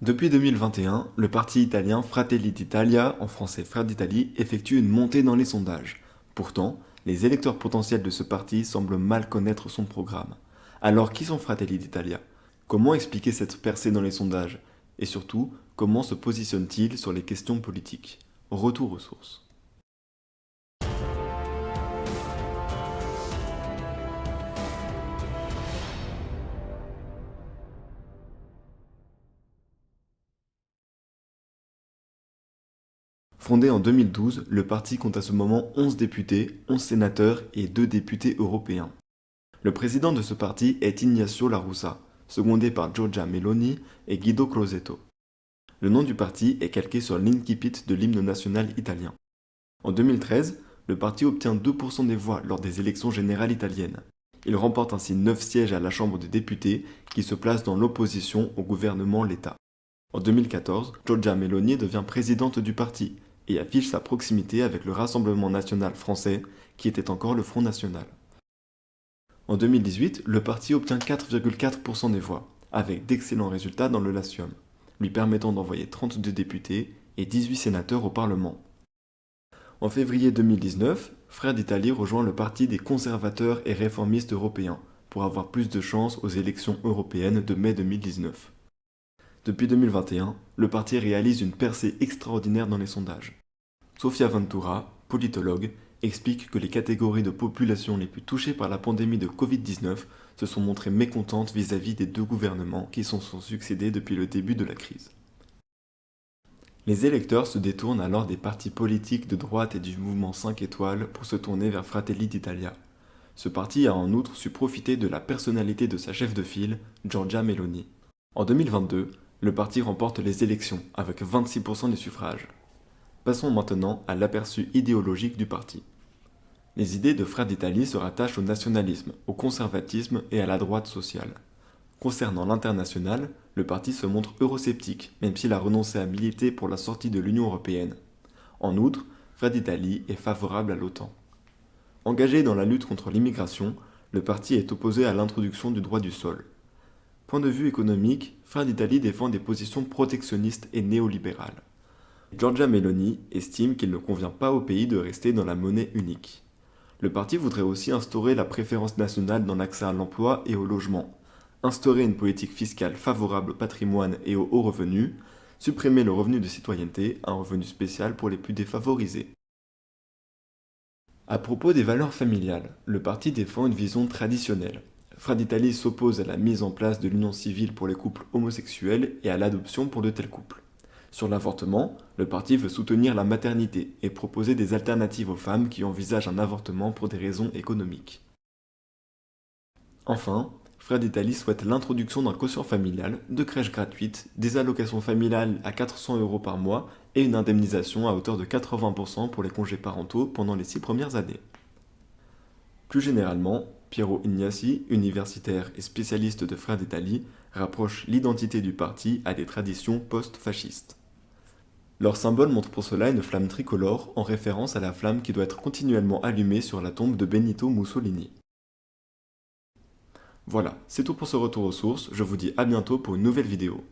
Depuis 2021, le parti italien Fratelli d'Italia, en français Frères d'Italie, effectue une montée dans les sondages. Pourtant, les électeurs potentiels de ce parti semblent mal connaître son programme. Alors qui sont Fratelli d'Italia? Comment expliquer cette percée dans les sondages? Et surtout, comment se positionne-t-il sur les questions politiques? Retour aux sources. Fondé en 2012, le parti compte à ce moment 11 députés, 11 sénateurs et 2 députés européens. Le président de ce parti est Ignacio La Russa, secondé par Giorgia Meloni et Guido Crosetto. Le nom du parti est calqué sur l'incipit de l'hymne national italien. En 2013, le parti obtient 2% des voix lors des élections générales italiennes. Il remporte ainsi 9 sièges à la Chambre des députés qui se place dans l'opposition au gouvernement Letta. En 2014, Giorgia Meloni devient présidente du parti et affiche sa proximité avec le Rassemblement national français qui était encore le Front national. En 2018, le parti obtient 4,4% des voix, avec d'excellents résultats dans le Latium, lui permettant d'envoyer 32 députés et 18 sénateurs au Parlement. En février 2019, Frères d'Italie rejoint le parti des conservateurs et réformistes européens pour avoir plus de chances aux élections européennes de mai 2019. Depuis 2021, le parti réalise une percée extraordinaire dans les sondages. Sofia Ventura, politologue, explique que les catégories de population les plus touchées par la pandémie de Covid-19 se sont montrées mécontentes vis-à-vis des deux gouvernements qui se sont succédés depuis le début de la crise. Les électeurs se détournent alors des partis politiques de droite et du mouvement 5 étoiles pour se tourner vers Fratelli d'Italia. Ce parti a en outre su profiter de la personnalité de sa chef de file, Giorgia Meloni. En 2022, le parti remporte les élections avec 26% des suffrages. Passons maintenant à l'aperçu idéologique du parti. Les idées de Frères d'Italie se rattachent au nationalisme, au conservatisme et à la droite sociale. Concernant l'international, le parti se montre eurosceptique, même s'il a renoncé à militer pour la sortie de l'Union européenne. En outre, Frères d'Italie est favorable à l'OTAN. Engagé dans la lutte contre l'immigration, le parti est opposé à l'introduction du droit du sol. Point de vue économique, Frères d'Italie défend des positions protectionnistes et néolibérales. Giorgia Meloni estime qu'il ne convient pas au pays de rester dans la monnaie unique. Le parti voudrait aussi instaurer la préférence nationale dans l'accès à l'emploi et au logement, instaurer une politique fiscale favorable au patrimoine et aux hauts revenus, supprimer le revenu de citoyenneté, un revenu spécial pour les plus défavorisés. À propos des valeurs familiales, le parti défend une vision traditionnelle. Frères d'Italie s'oppose à la mise en place de l'union civile pour les couples homosexuels et à l'adoption pour de tels couples. Sur l'avortement, le parti veut soutenir la maternité et proposer des alternatives aux femmes qui envisagent un avortement pour des raisons économiques. Enfin, Frères d'Italie souhaite l'introduction d'un quotient familial, de crèches gratuites, des allocations familiales à 400 € par mois et une indemnisation à hauteur de 80% pour les congés parentaux pendant les 6 premières années. Plus généralement, Piero Ignazi, universitaire et spécialiste de Frères d'Italie, rapproche l'identité du parti à des traditions post-fascistes. Leur symbole montre pour cela une flamme tricolore en référence à la flamme qui doit être continuellement allumée sur la tombe de Benito Mussolini. Voilà, c'est tout pour ce retour aux sources, je vous dis à bientôt pour une nouvelle vidéo.